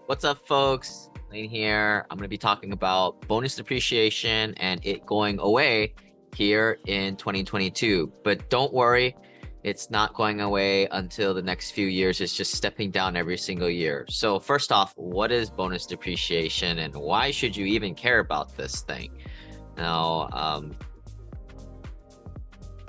What's up, folks? Lane here. I'm going to be talking about bonus depreciation and it going away here in 2022. But don't worry, it's not going away until the next few years. It's just stepping down every single year. So first off, what is bonus depreciation and why should you even care about this thing? Now,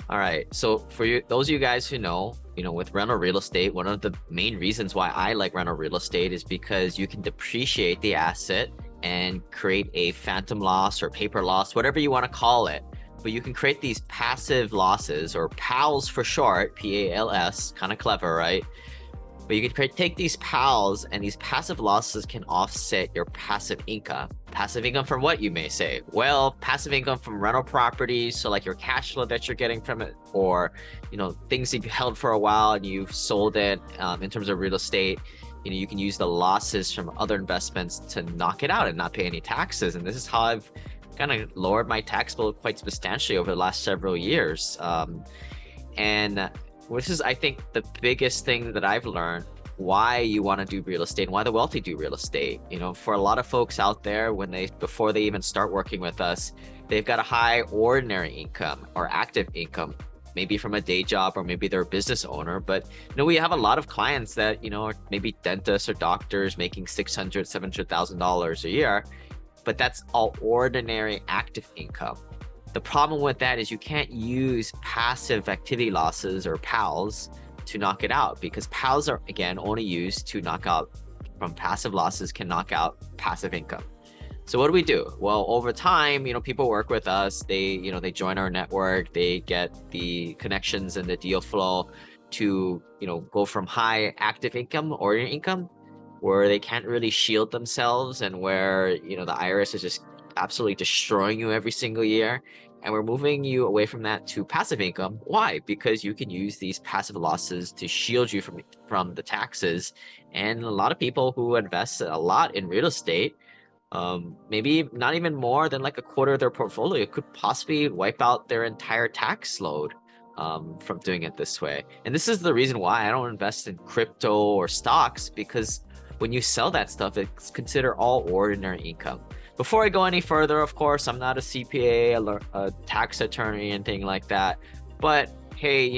all right. So for you, those of you guys who know, with rental real estate, one of the main reasons why I like rental real estate is because you can depreciate the asset and create a phantom loss or paper loss, whatever you want to call it. But you can create these passive losses, or PALs for short, PALS, kind of clever, right? But you can take these PALs, and these passive losses can offset your passive income. Passive income from what, you may say? Well, passive income from rental properties, so like your cash flow that you're getting from it, or things that you held for a while and you've sold it. In terms of real estate, you can use the losses from other investments to knock it out and not pay any taxes. And this is how I've kind of lowered my tax bill quite substantially over the last several years. And this is, I think, the biggest thing that I've learned why you want to do real estate and why the wealthy do real estate. For a lot of folks out there, before they even start working with us, they've got a high ordinary income or active income, maybe from a day job, or maybe they're a business owner. But we have a lot of clients that are maybe dentists or doctors making $600,000-$700,000 a year, but that's all ordinary active income. The problem with that is you can't use passive activity losses, or PALs, to knock it out, because PALs are, again, only used to knock out from passive losses, can knock out passive income. So what do we do? Well, over time, people work with us, they join our network, they get the connections and the deal flow to, go from high active income, ordinary income, where they can't really shield themselves, and where, the IRS is just absolutely destroying you every single year. And we're moving you away from that to passive income. Why? Because you can use these passive losses to shield you from the taxes. And a lot of people who invest a lot in real estate, maybe not even more than like a quarter of their portfolio, could possibly wipe out their entire tax load from doing it this way. And this is the reason why I don't invest in crypto or stocks, because when you sell that stuff, it's considered all ordinary income. Before I go any further, of course, I'm not a CPA, a tax attorney, anything like that. But hey,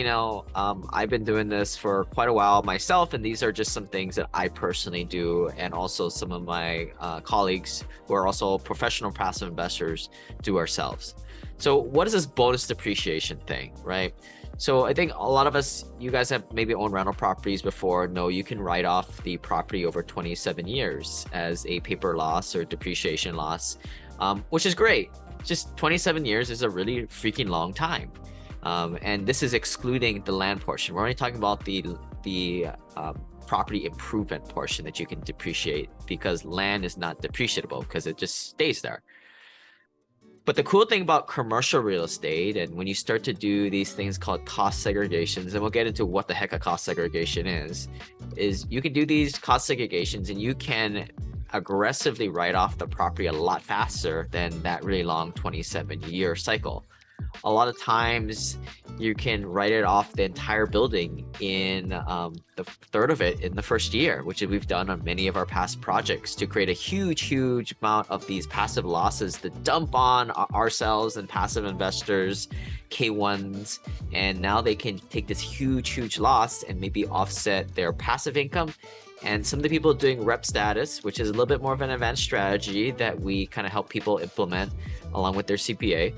I've been doing this for quite a while myself, and these are just some things that I personally do, and also some of my colleagues who are also professional passive investors do ourselves. So what is this bonus depreciation thing, right? So I think a lot of us, you guys have maybe owned rental properties before, know you can write off the property over 27 years as a paper loss or depreciation loss, which is great. Just 27 years is a really freaking long time. And this is excluding the land portion. We're only talking about the property improvement portion that you can depreciate, because land is not depreciable because it just stays there. But the cool thing about commercial real estate, and when you start to do these things called cost segregations, and we'll get into what the heck a cost segregation is you can do these cost segregations and you can aggressively write off the property a lot faster than that really long 27-year cycle. A lot of times you can write it off the entire building in the third of it in the first year, which we've done on many of our past projects, to create a huge amount of these passive losses to dump on ourselves and passive investors, K1s, and now they can take this huge loss and maybe offset their passive income. And some of the people doing rep status, which is a little bit more of an advanced strategy that we kind of help people implement along with their CPA,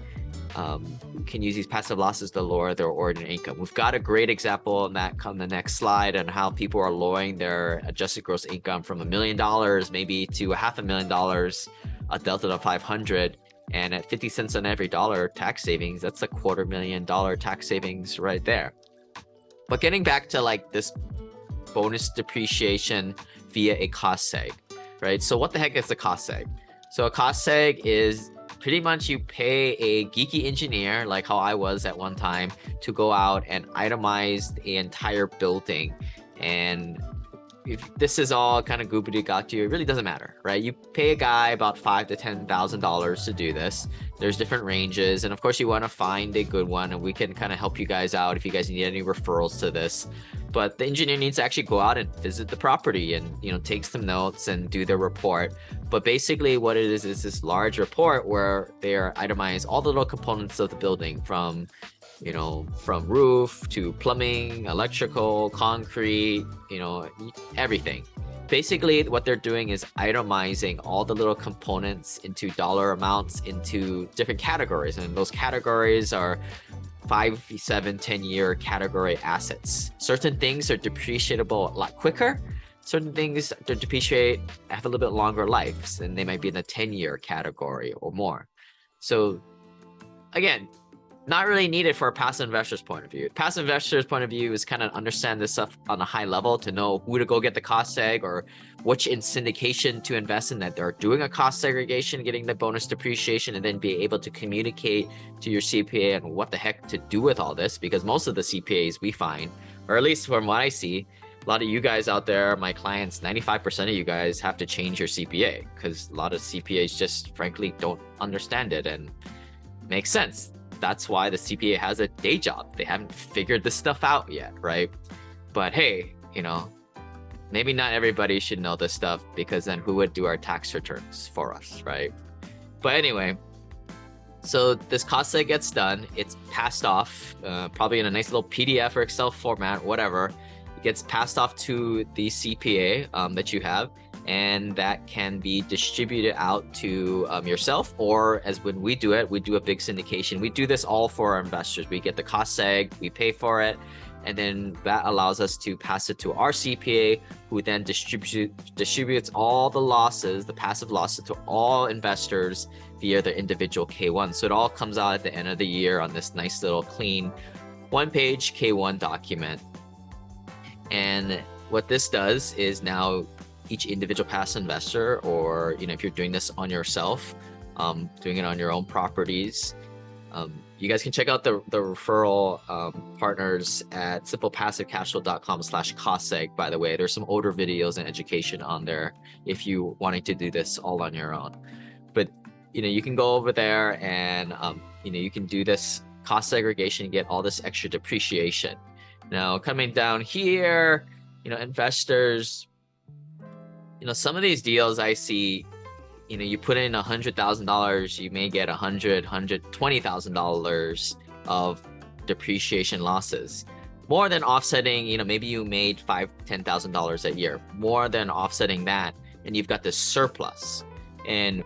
can use these passive losses to lower their ordinary income. We've got a great example on that on the next slide, on how people are lowering their adjusted gross income from $1 million maybe to $500,000, a delta of 500, and at 50 cents on every dollar tax savings, that's a $250,000 tax savings right there. But getting back to like this bonus depreciation via a cost seg, right? So what the heck is a cost seg? So a cost seg is pretty much you pay a geeky engineer, like how I was at one time, to go out and itemize the entire building. And if this is all kind of goobity-got you, it really doesn't matter, right? You pay a guy about $5,000 to $10,000 to do this. There's different ranges, and of course you want to find a good one, and we can kind of help you guys out if you guys need any referrals to this. but the engineer needs to actually go out and visit the property and, take some notes and do their report. But basically what it is this large report where they're itemize all the little components of the building from roof to plumbing, electrical, concrete, everything. Basically what they're doing is itemizing all the little components into dollar amounts into different categories, and those categories are 5, 7, 10-year category assets. Certain things are depreciable a lot quicker. Certain things that depreciate have a little bit longer lives, and they might be in the 10-year category or more. So again, not really needed for a passive investor's point of view. Passive investor's point of view is kind of understand this stuff on a high level to know who to go get the cost seg or which in syndication to invest in, that they're doing a cost segregation, getting the bonus depreciation, and then be able to communicate to your CPA and what the heck to do with all this. Because most of the CPAs we find, or at least from what I see, a lot of you guys out there, my clients, 95% of you guys have to change your CPA because a lot of CPAs just frankly don't understand it, and makes sense. That's why the CPA has a day job. They haven't figured this stuff out yet, right? But hey, maybe not everybody should know this stuff, because then who would do our tax returns for us, right? But anyway, so this cost seg gets done. It's passed off, probably in a nice little PDF or Excel format, whatever. It gets passed off to the CPA that you have, and that can be distributed out to yourself, or as when we do it, we do a big syndication. We do this all for our investors. We get the cost seg, we pay for it, and then that allows us to pass it to our CPA, who then distributes all the losses, the passive losses, to all investors via their individual K1. So it all comes out at the end of the year on this nice little clean one-page K1 document. And what this does is now each individual passive investor, or if you're doing this on yourself, doing it on your own properties, you guys can check out the referral partners at SimplePassiveCashflow.com/cost-seg. By the way, there's some older videos and education on there if you wanted to do this all on your own. But you can go over there and you can do this cost segregation, get all this extra depreciation. Now coming down here, investors, some of these deals I see, you put in $100,000, you may get $120,000 of depreciation losses, more than offsetting. Maybe you made $5,000, $10,000 a year, more than offsetting that, and you've got this surplus. And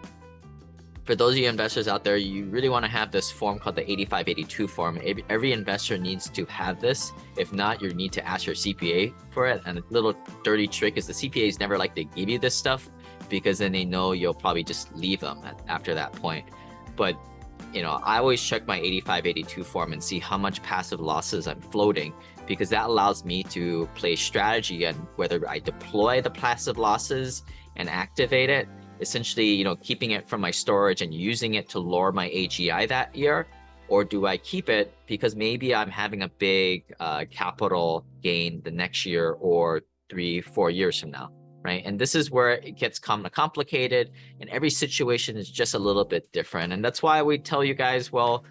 for those of you investors out there, you really want to have this form called the 8582 form. Every investor needs to have this. If not, you need to ask your CPA for it. And a little dirty trick is the CPAs never like to give you this stuff, because then they know you'll probably just leave them after that point. But I always check my 8582 form and see how much passive losses I'm floating, because that allows me to play strategy on whether I deploy the passive losses and activate it, essentially keeping it from my storage and using it to lower my AGI that year, or do I keep it because maybe I'm having a big capital gain the next year or 3-4 years from now, right? And this is where it gets kind of complicated, and every situation is just a little bit different. And that's why we tell you guys, well,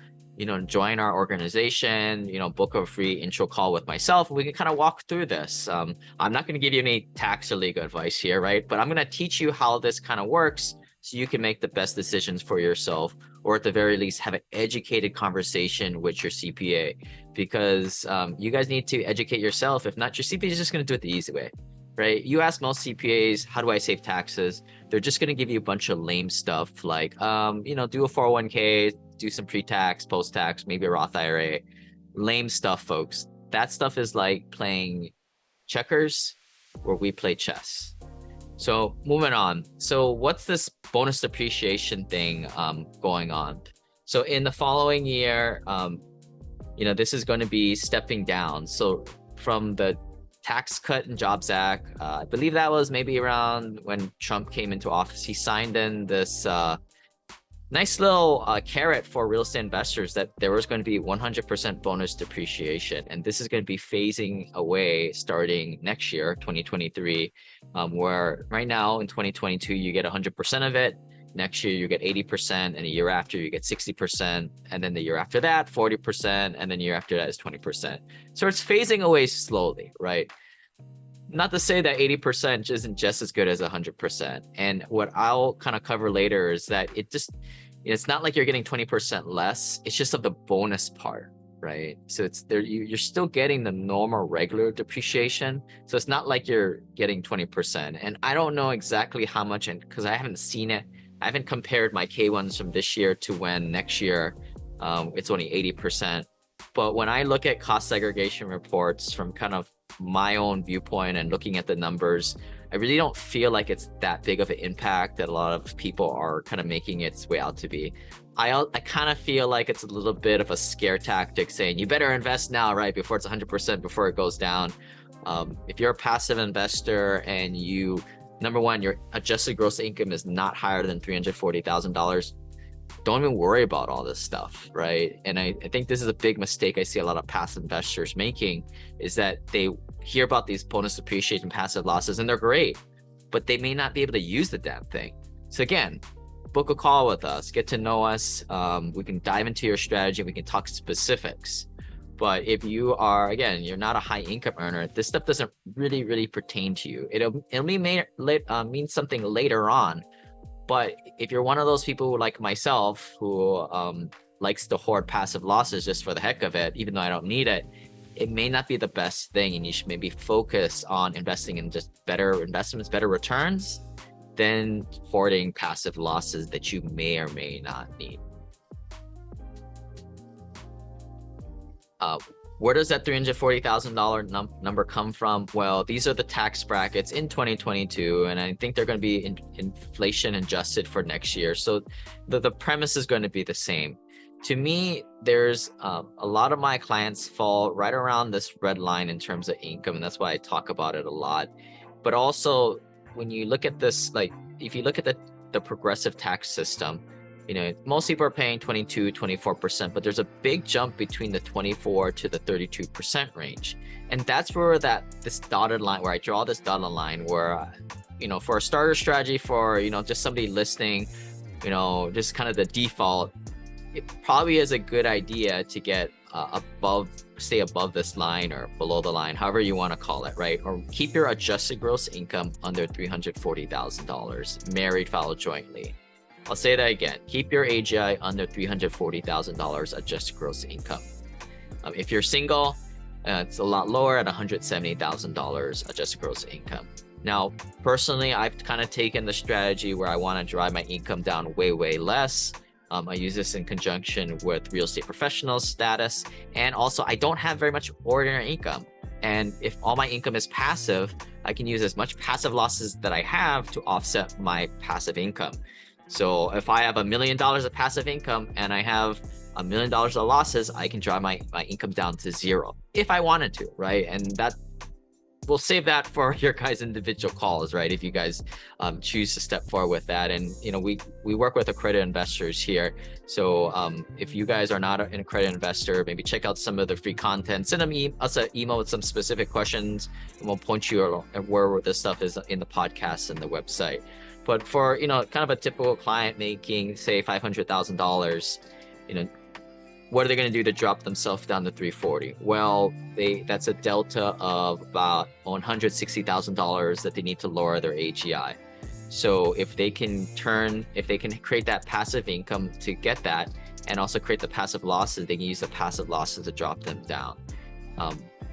join our organization, book a free intro call with myself, and we can kind of walk through this. I'm not going to give you any tax or legal advice here, right? But I'm going to teach you how this kind of works so you can make the best decisions for yourself, or at the very least have an educated conversation with your CPA, because you guys need to educate yourself. If not, your CPA is just going to do it the easy way, right? You ask most CPAs, how do I save taxes? They're just going to give you a bunch of lame stuff like, do a 401k, do some pre-tax, post-tax, maybe a Roth IRA. Lame stuff, folks. That stuff is like playing checkers where we play chess. So moving on. So what's this bonus depreciation thing going on? So in the following year, this is going to be stepping down. So from the Tax Cut and Jobs Act, I believe that was maybe around when Trump came into office, he signed in this nice little carrot for real estate investors that there was going to be 100% bonus depreciation. And this is going to be phasing away starting next year, 2023, where right now in 2022, you get 100% of it. next year you get 80%, and the year after you get 60%, and then the year after that 40%, and then the year after that is 20%. So it's phasing away slowly, right? Not to say that 80% isn't just as good as 100%. And what I'll kind of cover later is that it's not like you're getting 20% less, it's just of the bonus part, right? So it's there, you're still getting the normal regular depreciation. So it's not like you're getting 20%. And I don't know exactly how much, and because I haven't seen it, I haven't compared my K1s from this year to when next year it's only 80%. But when I look at cost segregation reports from kind of my own viewpoint and looking at the numbers, I really don't feel like it's that big of an impact that a lot of people are kind of making its way out to be. I kind of feel like it's a little bit of a scare tactic saying you better invest now, right, before it's 100%, before it goes down. If you're a passive investor and you, number one, your adjusted gross income is not higher than $340,000, don't even worry about all this stuff, right? And I think this is a big mistake I see a lot of passive investors making, is that they hear about these bonus depreciation passive losses and they're great, but they may not be able to use the damn thing. So again, book a call with us, get to know us. We can dive into your strategy, we can talk specifics. But if you are, again, you're not a high income earner, this stuff doesn't really pertain to you. It'll mean something later on. But if you're one of those people who, like myself, who likes to hoard passive losses just for the heck of it, even though I don't need it, it may not be the best thing, and you should maybe focus on investing in just better investments, better returns, than hoarding passive losses that you may or may not need. Where does that $340,000 number come from? Well, these are the tax brackets in 2022, and I think they're going to be inflation adjusted for next year. So the premise is going to be the same. To me, there's a lot of my clients fall right around this red line in terms of income, and that's why I talk about it a lot. But also, when you look at this, like if you look at the progressive tax system, you know, most people are paying 22, 24%, but there's a big jump between the 24 to the 32% range. And that's where this dotted line, where I draw this dotted line, where, you know, for a starter strategy, for, you know, just somebody listening, you know, just kind of the default, it probably is a good idea to get stay above this line or below the line, however you want to call it, right? Or keep your adjusted gross income under $340,000, married, filed jointly. I'll say that again, keep your AGI under $340,000 adjusted gross income. If you're single, it's a lot lower at $170,000 adjusted gross income. Now, personally, I've kind of taken the strategy where I want to drive my income down way less. I use this in conjunction with real estate professional status, and also I don't have very much ordinary income. And if all my income is passive, I can use as much passive losses that I have to offset my passive income. So if I have $1 million of passive income and I have $1 million of losses, I can drive my income down to zero if I wanted to, right? And that we'll save that for your guys' individual calls, right? If you guys choose to step forward with that. And, you know, we work with accredited investors here. So if you guys are not an accredited investor, maybe check out some of the free content, send us an email with some specific questions, and we'll point you where this stuff is in the podcast and the website. But for, you know, kind of a typical client making, say, $500,000, you know, what are they going to do to drop themselves down to 340? Well, that's a delta of about $160,000 that they need to lower their AGI. So if they can create that passive income to get that, and also create the passive losses, they can use the passive losses to drop them down.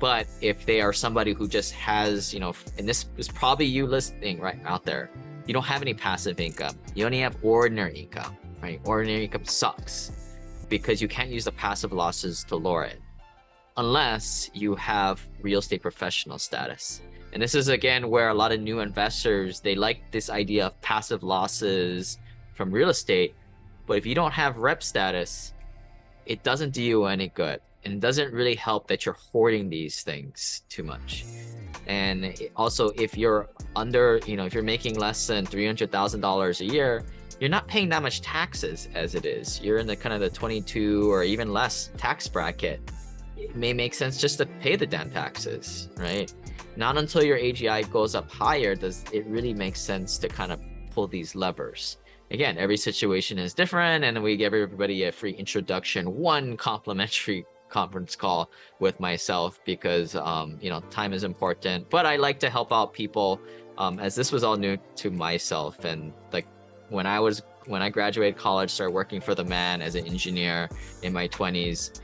But if they are somebody who just has, you know, and this is probably you listening right out there, you don't have any passive income. You only have ordinary income, right? Ordinary income sucks because you can't use the passive losses to lower it unless you have real estate professional status. And this is, again, where a lot of new investors, they like this idea of passive losses from real estate. But if you don't have rep status, it doesn't do you any good. And it doesn't really help that you're hoarding these things too much. And also, if you're under, you know, if you're making less than $300,000 a year, you're not paying that much taxes as it is. You're in the kind of the 22 or even less tax bracket. It may make sense just to pay the damn taxes, right? Not until your AGI goes up higher does it really make sense to kind of pull these levers. again, every situation is different, and we give everybody a free introduction, one complimentary conference call with myself, because time is important. But I like to help out people, as this was all new to myself. And like when I graduated college, started working for the man as an engineer in my 20s,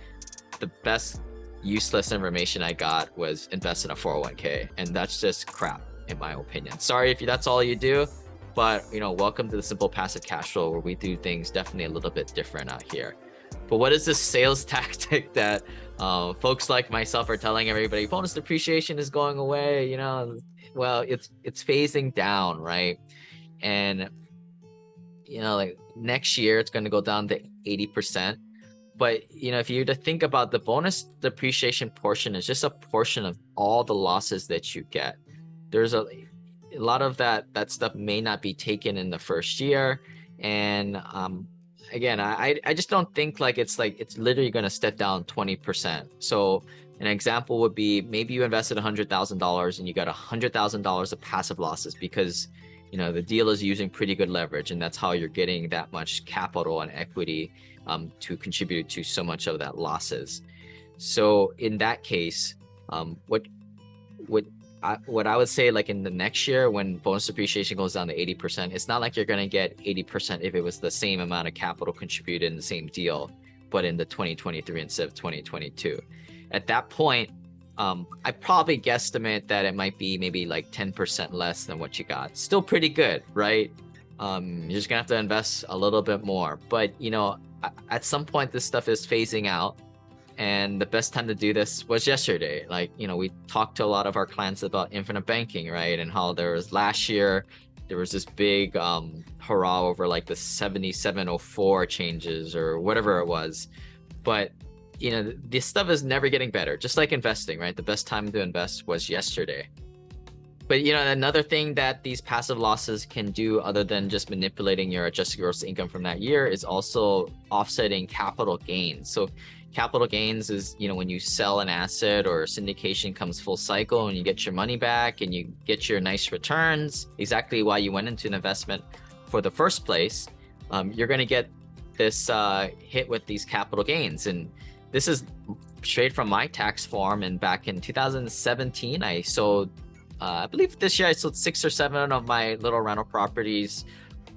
the best useless information I got was invest in a 401k, and that's just crap in my opinion. Sorry if that's all you do, but welcome to the Simple Passive Cashflow, where we do things definitely a little bit different out here. But what is this sales tactic that folks like myself are telling everybody? Bonus depreciation is going away. Well, it's phasing down, right? And like next year it's going to go down to 80%. But if you were to think about the bonus depreciation portion, is just a portion of all the losses that you get. There's a lot of that stuff may not be taken in the first year. And again, I just don't think it's literally going to step down 20%. So an example would be, maybe you invested $100,000 and you got $100,000 of passive losses because the deal is using pretty good leverage, and that's how you're getting that much capital and equity to contribute to so much of that losses. So in that case, what I would say, like in the next year when bonus depreciation goes down to 80%, it's not like you're going to get 80% if it was the same amount of capital contributed in the same deal, but in the 2023 instead of 2022. At that point, I probably guesstimate that it might be maybe like 10% less than what you got. Still pretty good, right? You're just gonna have to invest a little bit more. But at some point this stuff is phasing out, and the best time to do this was yesterday. We talked to a lot of our clients about infinite banking, right? And how last year there was this big hurrah over like the 7704 changes or whatever it was. But this stuff is never getting better, just like investing, right? The best time to invest was yesterday. But another thing that these passive losses can do, other than just manipulating your adjusted gross income from that year, is also offsetting capital gains. So capital gains is when you sell an asset or syndication comes full cycle and you get your money back and you get your nice returns, exactly why you went into an investment for the first place. You're going to get this hit with these capital gains. And this is straight from my tax form. And back in 2017, I sold, I believe this year I sold 6 or 7 of my little rental properties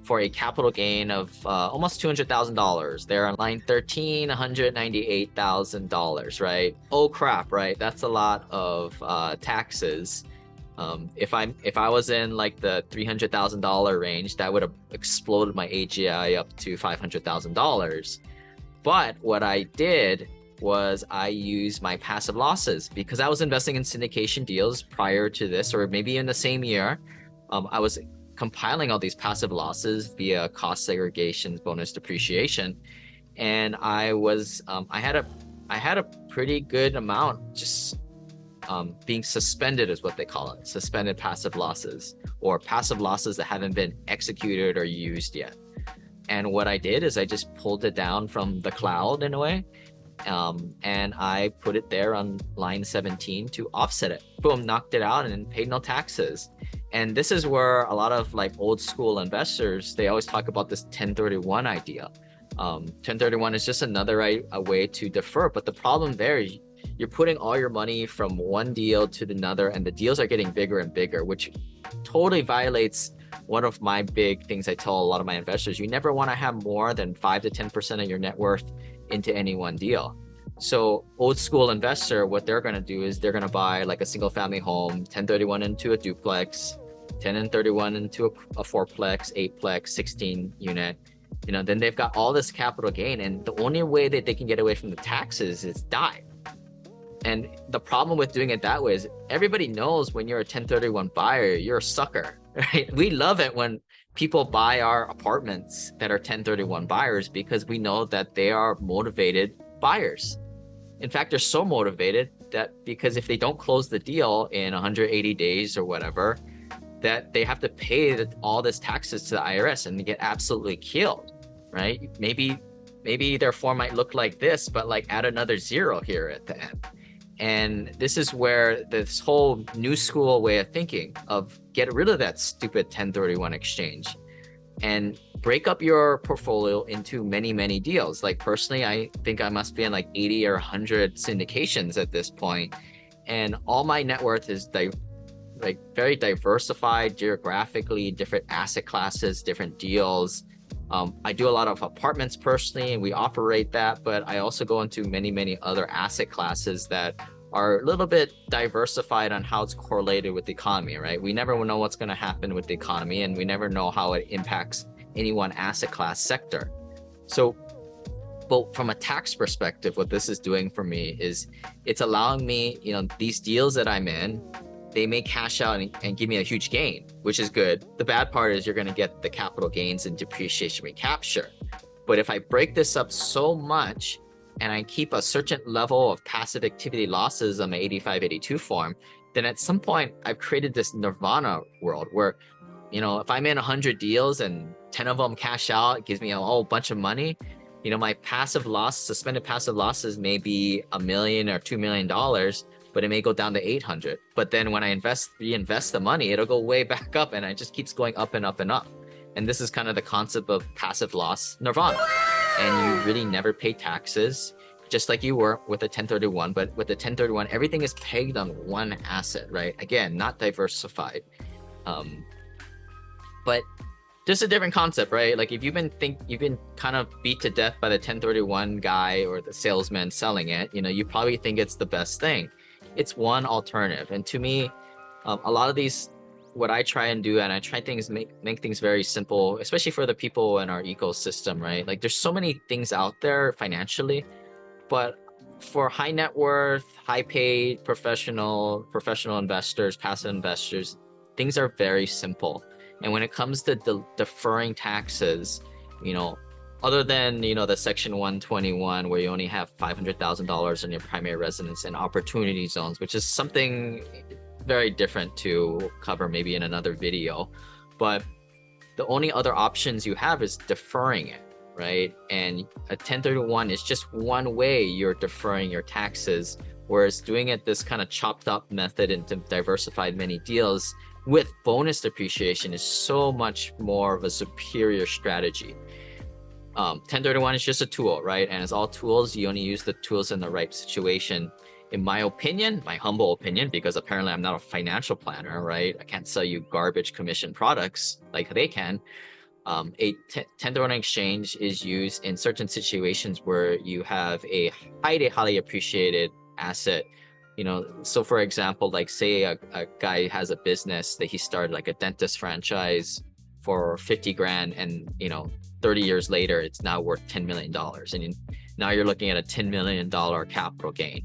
for a capital gain of almost $200,000. They're on line 13, $198,000, right? Oh crap, right? That's a lot of taxes. If I was in like the $300,000 range, that would have exploded my AGI up to $500,000. But what I did was I used my passive losses, because I was investing in syndication deals prior to this, or maybe in the same year. I was compiling all these passive losses via cost segregation, bonus depreciation, and I had a pretty good amount just being suspended, is what they call it, suspended passive losses, or passive losses that haven't been executed or used yet. And what I did is I just pulled it down from the cloud in a way, and I put it there on line 17 to offset it. Boom, knocked it out and paid no taxes. And this is where a lot of like old school investors, they always talk about this 1031 idea. 1031 is just another a way to defer. But the problem there is you're putting all your money from one deal to another, and the deals are getting bigger and bigger, which totally violates one of my big things I tell a lot of my investors. You never want to have more than 5 to 10% of your net worth into any one deal. So old school investor, what they're going to do is they're going to buy like a single family home, 1031 into a duplex, 1031 into a fourplex, eightplex, 16 unit. Then they've got all this capital gain, and the only way that they can get away from the taxes is die. And the problem with doing it that way is everybody knows when you're a 1031 buyer, you're a sucker, right? We love it when people buy our apartments that are 1031 buyers, because we know that they are motivated buyers. In fact, they're so motivated that because if they don't close the deal in 180 days or whatever, that they have to pay all this taxes to the IRS and they get absolutely killed, right? Maybe their form might look like this, but like add another 0 here at the end. And this is where this whole new school way of thinking of get rid of that stupid 1031 exchange. and break up your portfolio into many deals. Like personally, I think I must be in like 80 or 100 syndications at this point, and all my net worth is like very diversified geographically, different asset classes, different deals. I do a lot of apartments personally, and we operate that, but I also go into many other asset classes that are a little bit diversified on how it's correlated with the economy, right? We never know what's going to happen with the economy, and we never know how it impacts any one asset class sector. So, but from a tax perspective, what this is doing for me is it's allowing me, these deals that I'm in, they may cash out and give me a huge gain, which is good. The bad part is you're going to get the capital gains and depreciation recapture. But if I break this up so much and I keep a certain level of passive activity losses on my 8582 form, then at some point I've created this nirvana world where, if I'm in 100 deals and 10 of them cash out, it gives me a whole bunch of money. My suspended passive losses may be $1 million or $2 million, but it may go down to 800. But then when I reinvest the money, it'll go way back up, and it just keeps going up and up and up. And this is kind of the concept of passive loss nirvana. And you really never pay taxes, just like you were with a 1031. But with the 1031, everything is pegged on one asset, right? Again, not diversified. But just a different concept, right? Like if you've been kind of beat to death by the 1031 guy or the salesman selling it, you probably think it's the best thing. It's one alternative. And to me, a lot of these, what I try and do, and I try things, make things very simple, especially for the people in our ecosystem, right? Like there's so many things out there financially, but for high net worth, high paid professional investors, passive investors, things are very simple. And when it comes to deferring taxes, other than, the Section 121, where you only have $500,000 in your primary residence and opportunity zones, which is something very different to cover maybe in another video. But the only other options you have is deferring it, right? And a 1031 is just one way you're deferring your taxes, whereas doing it this kind of chopped up method into diversified many deals with bonus depreciation is so much more of a superior strategy. 1031 is just a tool, right? And as all tools, you only use the tools in the right situation. In my opinion, my humble opinion, because apparently I'm not a financial planner, right? I can't sell you garbage commission products like they can. A 1031 exchange is used in certain situations where you have a highly appreciated asset. So for example, like say a guy has a business that he started, like a dentist franchise, for 50 grand, and 30 years later it's now worth $10 million, and now you're looking at a $10 million capital gain.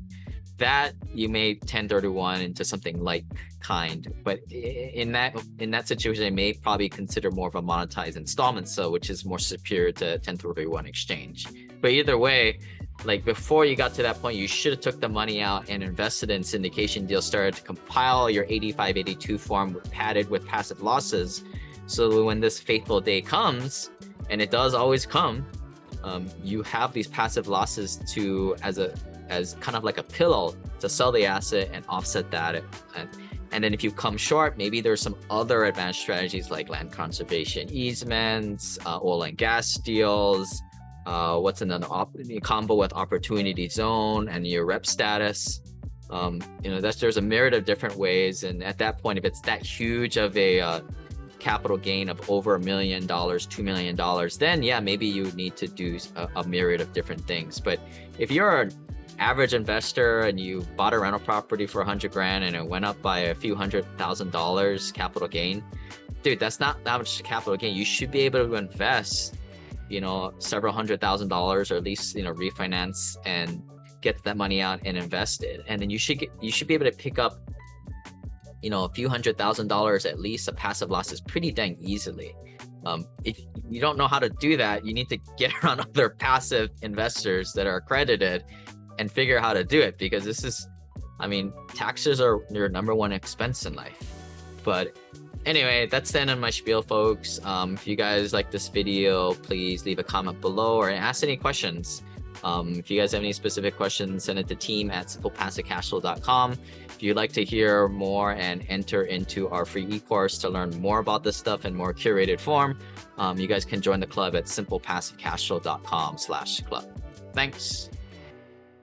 That you may 1031 into something like kind, but in that situation, they may probably consider more of a monetized installment, which is more superior to 1031 exchange. But either way, like before you got to that point, you should have took the money out and invested in syndication deals, started to compile your 8582 form padded with passive losses. So when this fateful day comes, and it does always come, you have these passive losses as kind of like a pillow to sell the asset and offset that. And then if you come short, maybe there's some other advanced strategies like land conservation easements, oil and gas deals, what's another combo with opportunity zone and your rep status. There's a myriad of different ways. And at that point, if it's that huge of a capital gain of over $1 million, $2 million, then yeah, maybe you need to do a myriad of different things. But if you're an average investor and you bought a rental property for 100 grand and it went up by a few $100,000 capital gain, dude, that's not that much capital gain. You should be able to invest, several $100,000, or at least, refinance and get that money out and invest it. And then you should be able to pick up, a few $100,000 at least of passive losses pretty dang easily. If you don't know how to do that, you need to get around other passive investors that are accredited and figure out how to do it, because taxes are your number one expense in life. But anyway, that's the end of my spiel, folks. If you guys like this video, please leave a comment below or ask any questions. If you guys have any specific questions, send it to team@SimplePassiveCashflow.com. If you'd like to hear more and enter into our free e-course to learn more about this stuff in more curated form, you guys can join the club at SimplePassiveCashflow.com/club. Thanks.